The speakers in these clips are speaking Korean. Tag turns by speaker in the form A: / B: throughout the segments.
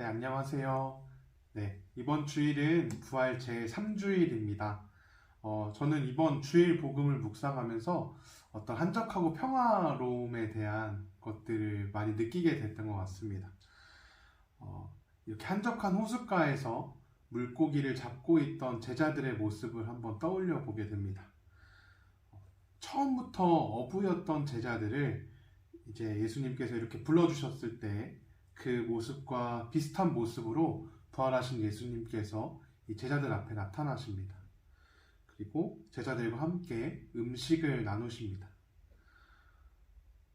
A: 네, 안녕하세요. 네, 이번 주일은 부활 제3주일입니다. 저는 이번 주일 복음을 묵상하면서 어떤 한적하고 평화로움에 대한 것들을 많이 느끼게 됐던 것 같습니다. 이렇게 한적한 호숫가에서 물고기를 잡고 있던 제자들의 모습을 한번 떠올려 보게 됩니다. 처음부터 어부였던 제자들을 이제 예수님께서 이렇게 불러주셨을 때 그 모습과 비슷한 모습으로 부활하신 예수님께서 이 제자들 앞에 나타나십니다. 그리고 제자들과 함께 음식을 나누십니다.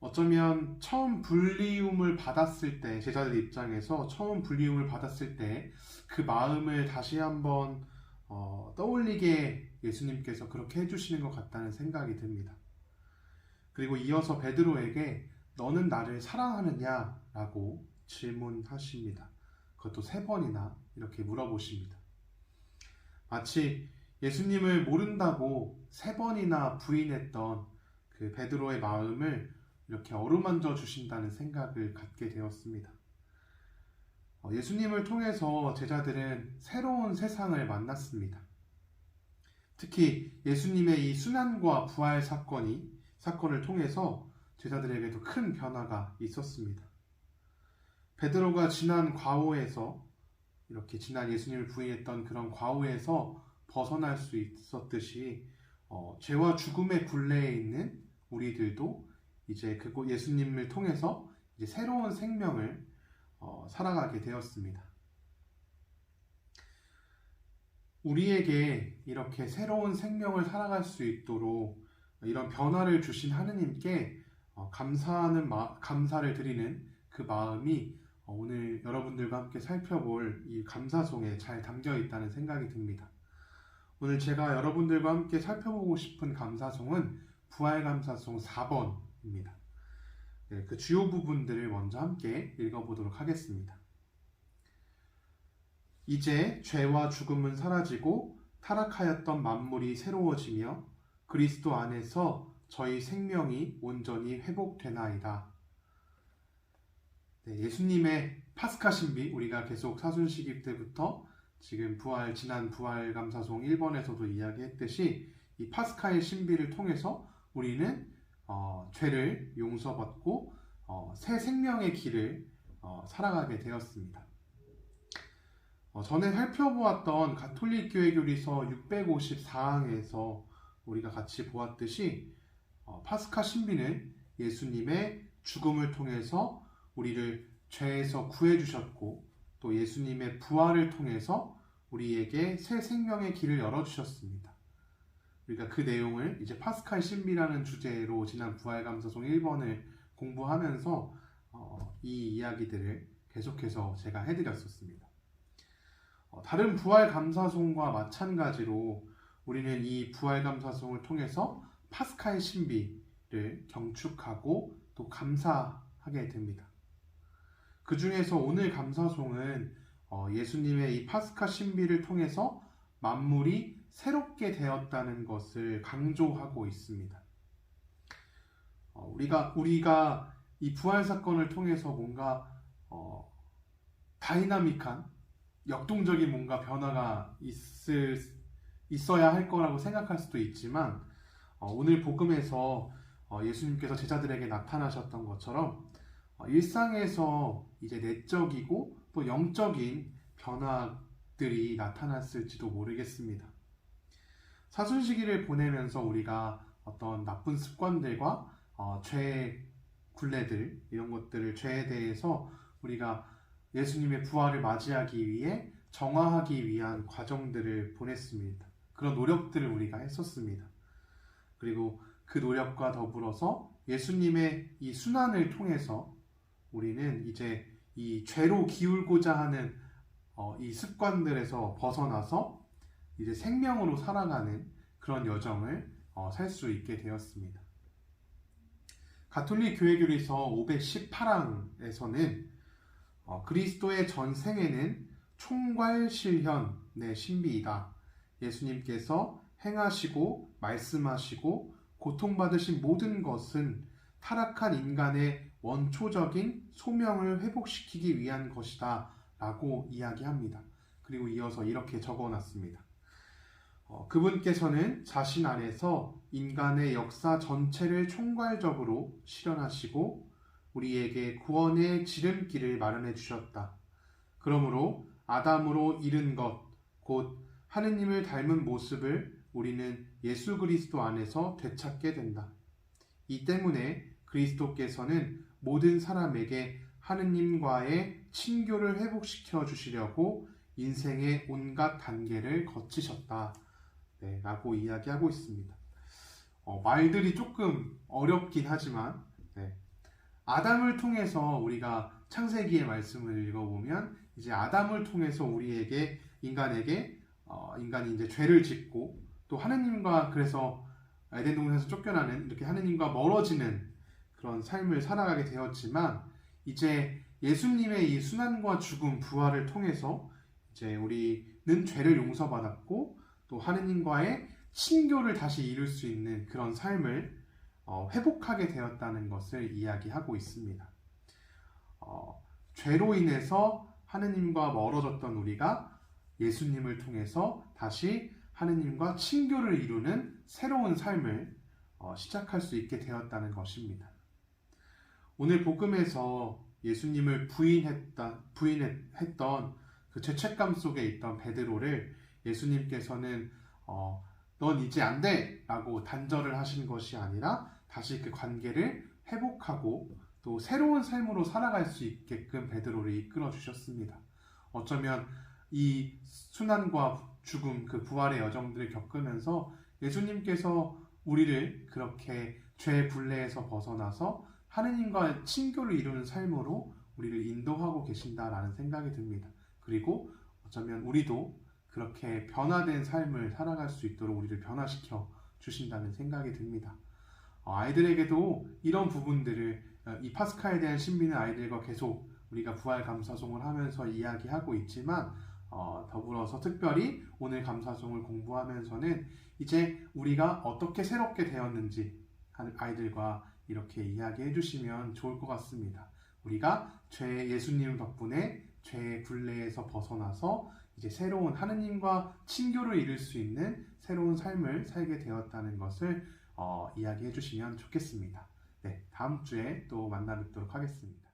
A: 어쩌면 처음 불리움을 받았을 때, 제자들 입장에서 처음 불리움을 받았을 때 그 마음을 다시 한번 떠올리게 예수님께서 그렇게 해주시는 것 같다는 생각이 듭니다. 그리고 이어서 베드로에게 너는 나를 사랑하느냐? 라고 질문하십니다. 그것도 3번이나 이렇게 물어보십니다. 마치 예수님을 모른다고 3번이나 부인했던 그 베드로의 마음을 이렇게 어루만져 주신다는 생각을 갖게 되었습니다. 예수님을 통해서 제자들은 새로운 세상을 만났습니다. 특히 예수님의 이 순환과 부활 사건을 통해서 제자들에게도 큰 변화가 있었습니다. 베드로가 지난 과오에서 이렇게 지난 예수님을 부인했던 그런 과오에서 벗어날 수 있었듯이 죄와 죽음의 굴레에 있는 우리들도 이제 그곳 예수님을 통해서 이제 새로운 생명을 살아가게 되었습니다. 우리에게 이렇게 새로운 생명을 살아갈 수 있도록 이런 변화를 주신 하느님께 감사를 드리는 그 마음이 오늘 여러분들과 함께 살펴볼 이 감사송에 잘 담겨 있다는 생각이 듭니다. 오늘 제가 여러분들과 함께 살펴보고 싶은 감사송은 부활감사송 4번입니다. 네, 그 주요 부분들을 먼저 함께 읽어보도록 하겠습니다. 이제 죄와 죽음은 사라지고 타락하였던 만물이 새로워지며 그리스도 안에서 저희 생명이 온전히 회복되나이다. 네, 예수님의 파스카 신비, 우리가 계속 사순시기 때부터 지금 지난 부활 감사송 1번에서도 이야기했듯이 이 파스카의 신비를 통해서 우리는 죄를 용서받고 새 생명의 길을 살아가게 되었습니다. 전에 살펴보았던 가톨릭 교회 교리서 654항에서 우리가 같이 보았듯이 파스카 신비는 예수님의 죽음을 통해서 우리를 죄에서 구해주셨고 또 예수님의 부활을 통해서 우리에게 새 생명의 길을 열어주셨습니다. 우리가 그 내용을 이제 파스칼 신비라는 주제로 지난 부활감사송 1번을 공부하면서 이 이야기들을 계속해서 제가 해드렸었습니다. 다른 부활감사송과 마찬가지로 우리는 이 부활감사송을 통해서 파스칼 신비를 경축하고 또 감사하게 됩니다. 그 중에서 오늘 감사송은 예수님의 이 파스카 신비를 통해서 만물이 새롭게 되었다는 것을 강조하고 있습니다. 우리가 이 부활 사건을 통해서 뭔가 다이나믹한 역동적인 뭔가 변화가 있어야 할 거라고 생각할 수도 있지만 오늘 복음에서 예수님께서 제자들에게 나타나셨던 것처럼 일상에서 이제 내적이고 또 영적인 변화들이 나타났을지도 모르겠습니다. 사순시기를 보내면서 우리가 어떤 나쁜 습관들과 죄의 굴레들, 이런 것들을, 죄에 대해서 우리가 예수님의 부활을 맞이하기 위해 정화하기 위한 과정들을 보냈습니다. 그런 노력들을 우리가 했었습니다. 그리고 그 노력과 더불어서 예수님의 이 순환을 통해서 우리는 이제 이 죄로 기울고자 하는 이 습관들에서 벗어나서 이제 생명으로 살아가는 그런 여정을 살 수 있게 되었습니다. 가톨릭 교회교리서 518항에서는 그리스도의 전생에는 총괄실현의 신비이다. 예수님께서 행하시고 말씀하시고 고통받으신 모든 것은 타락한 인간의 원초적인 소명을 회복시키기 위한 것이다 라고 이야기합니다. 그리고 이어서 이렇게 적어놨습니다. 그분께서는 자신 안에서 인간의 역사 전체를 총괄적으로 실현하시고 우리에게 구원의 지름길을 마련해 주셨다. 그러므로 아담으로 이른 것, 곧 하느님을 닮은 모습을 우리는 예수 그리스도 안에서 되찾게 된다. 이 때문에 그리스도께서는 모든 사람에게 하느님과의 친교를 회복시켜 주시려고 인생의 온갖 단계를 거치셨다. 네, 라고 이야기하고 있습니다. 말들이 조금 어렵긴 하지만 네, 아담을 통해서 우리가 창세기의 말씀을 읽어보면 이제 아담을 통해서 우리에게 인간이 이제 죄를 짓고 또 하느님과 그래서 에덴 동산에서 쫓겨나는 이렇게 하느님과 멀어지는 그런 삶을 살아가게 되었지만 이제 예수님의 이 순환과 죽음, 부활을 통해서 이제 우리는 죄를 용서받았고 또 하느님과의 친교를 다시 이룰 수 있는 그런 삶을 회복하게 되었다는 것을 이야기하고 있습니다. 죄로 인해서 하느님과 멀어졌던 우리가 예수님을 통해서 다시 하느님과 친교를 이루는 새로운 삶을 시작할 수 있게 되었다는 것입니다. 오늘 복음에서 예수님을 부인했던 그 죄책감 속에 있던 베드로를 예수님께서는 넌 이제 안 돼! 라고 단절을 하신 것이 아니라 다시 그 관계를 회복하고 또 새로운 삶으로 살아갈 수 있게끔 베드로를 이끌어 주셨습니다. 어쩌면 이 순환과 죽음, 그 부활의 여정들을 겪으면서 예수님께서 우리를 그렇게 죄의 굴레에서 벗어나서 하느님과 친교를 이루는 삶으로 우리를 인도하고 계신다라는 생각이 듭니다. 그리고 어쩌면 우리도 그렇게 변화된 삶을 살아갈 수 있도록 우리를 변화시켜 주신다는 생각이 듭니다. 아이들에게도 이런 부분들을 이 파스카에 대한 신비는 아이들과 계속 우리가 부활 감사송을 하면서 이야기하고 있지만 더불어서 특별히 오늘 감사송을 공부하면서는 이제 우리가 어떻게 새롭게 되었는지 아이들과 이렇게 이야기해 주시면 좋을 것 같습니다. 우리가 예수님 덕분에 죄의 굴레에서 벗어나서 이제 새로운 하느님과 친교를 이룰 수 있는 새로운 삶을 살게 되었다는 것을 이야기해 주시면 좋겠습니다. 네, 다음 주에 또 만나 뵙도록 하겠습니다.